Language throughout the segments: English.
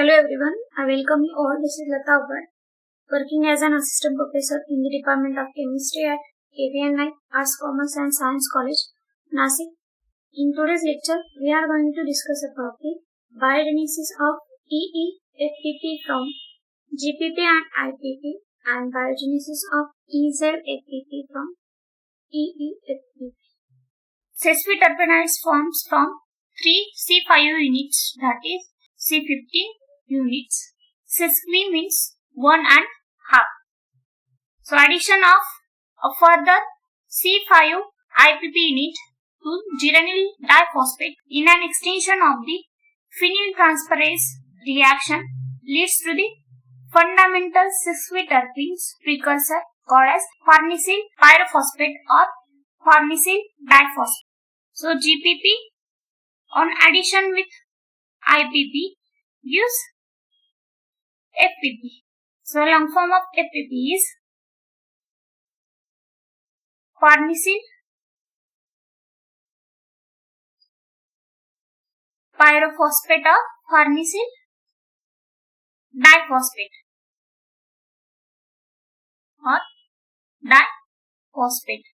Hello everyone, I welcome you all. This is Lata, Avhad, working as an assistant professor in the Department of Chemistry at KVN Arts, Commerce and Science College, Nasik. In today's lecture, we are going to discuss about the biogenesis of E-FPP from G-FPP and I-FPP and biogenesis of Z-FPP from E-FPP. Terpenoids forms from 3 C5 units, that is C15 units. Sesqui means 1.5. So addition of a further C5 IPP unit to geranyl diphosphate in an extension of the phenyltransferase reaction leads to the fundamental sesquiterpenes precursor called as farnesyl pyrophosphate or farnesyl diphosphate. So GPP on addition with IPP gives FPP. So long form of FPP is farnesyl pyrophosphate or farnesyl diphosphate or diphosphate.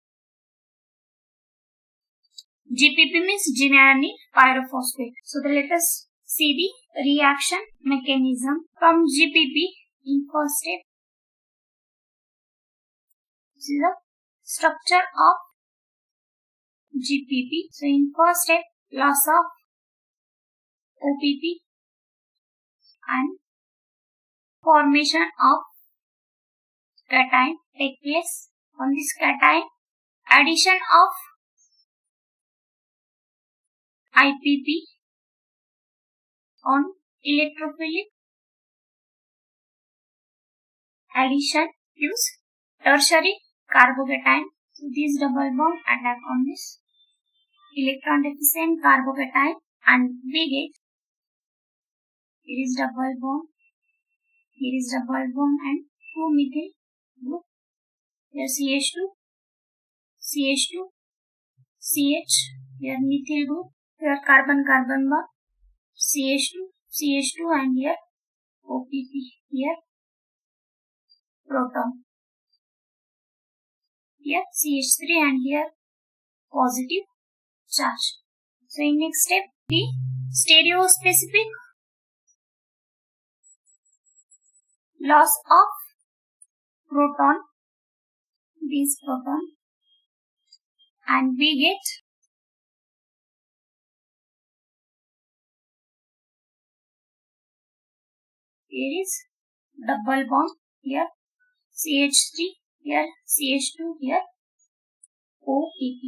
GPP means geranyl pyrophosphate. So let us see the reaction mechanism from GPP in first step. This is the structure of GPP. So in first step, loss of OPP and formation of cation take place. On this cation, addition of IPP on electrophilic addition gives tertiary carbocation. So this double bond attack on this electron deficient carbocation and we get here is double bond, here is double bond and 2 methyl group. Here CH2, CH2, CH, here methyl group, here carbon-carbon bond, CH2, CH2 and here OPP, here proton, here CH3 and here positive charge. So in next step, the stereospecific loss of proton, this proton, and we get here is double bond, here CH3, here CH2, here OPP.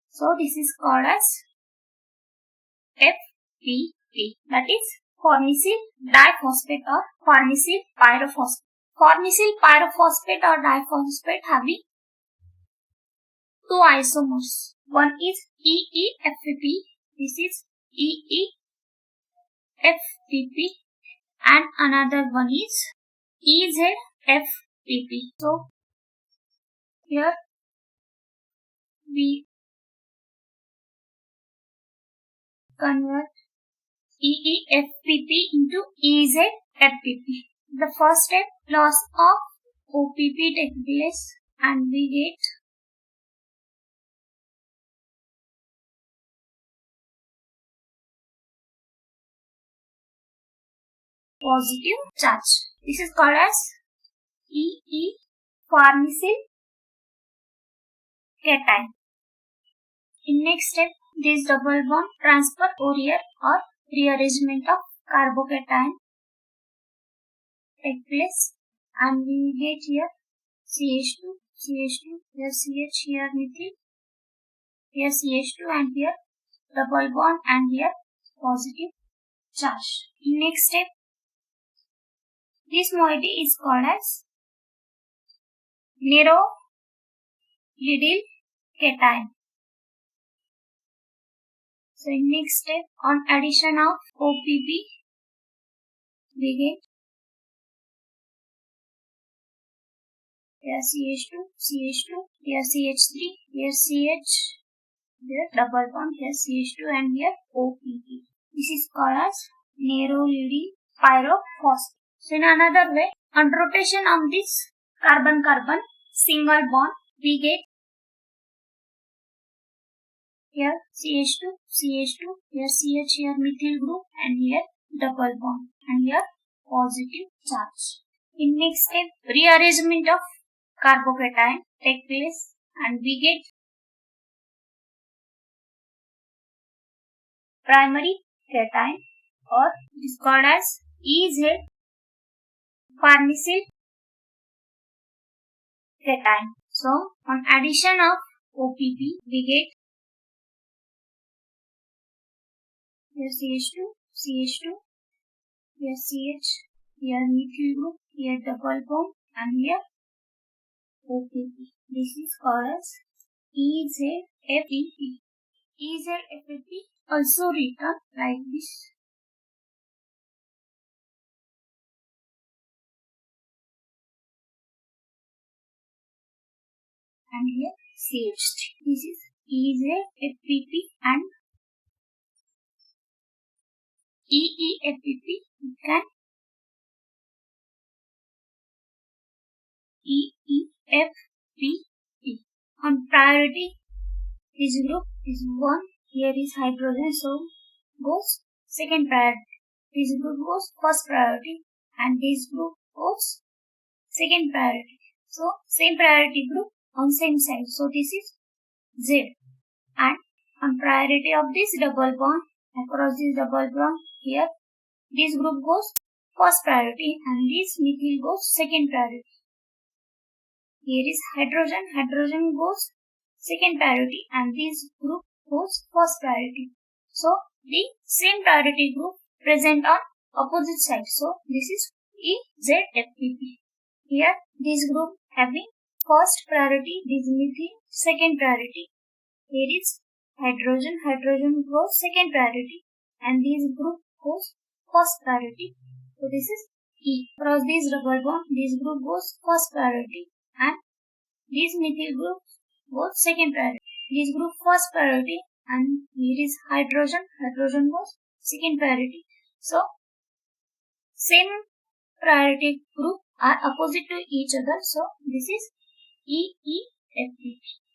So this is called as FPP, that is farnesyl diphosphate or farnesyl pyrophosphate. Farnesyl pyrophosphate or diphosphate having two isomers. One is E-FPP, this is E-FPP, and another one is Z-FPP. So here we convert E-FPP into Z-FPP. The first step, loss of OPP takes place and we get positive charge. This is called as farnesyl cation. In next step, this double bond transfer Fourier or rearrangement of carbocation take place and we get here CH2, CH2, here CH, here methyl, here CH2 and here double bond and here positive charge. In next step, this moiety is called as narrow lydyl cation. So in next step, on addition of OPP, we get here CH2, CH2, here CH3, here CH, here double bond, here CH2 and here OPP. This is called as narrow lydyl pyrophosphate. So in another way, on rotation of this carbon-carbon single bond, we get here CH2, CH2, here CH, here methyl group, and here double bond, and here positive charge. In next step, rearrangement of carbocation take place, and we get primary cation, or it is called as EZ farnesyl cation. So on addition of OPP, we get here CH2, CH2, here CH, here methyl group, here double bond, and here OPP. This is called as E-FPP. E-FPP also written like this. And here CH3. This is E-FPP and E-FPP. You can E-FPP. On priority, this group is 1. Here is hydrogen, so goes second priority. This group goes first priority, and this group goes second priority. So same priority group on same side. So this is Z. And on priority of this double bond, across this double bond, here this group goes first priority and this methyl goes second priority. Here is hydrogen, hydrogen goes second priority and this group goes first priority. So the same priority group present on opposite side. So this is E-Z-FPP. Here this group having first priority, this methyl second priority. Here is hydrogen, hydrogen goes second priority and this group goes first priority. So this is E. Across this double bond, this group goes first priority and this methyl group goes second priority. This group first priority and here is hydrogen, hydrogen goes second priority. So same priority group are opposite to each other. So this is E-FPP.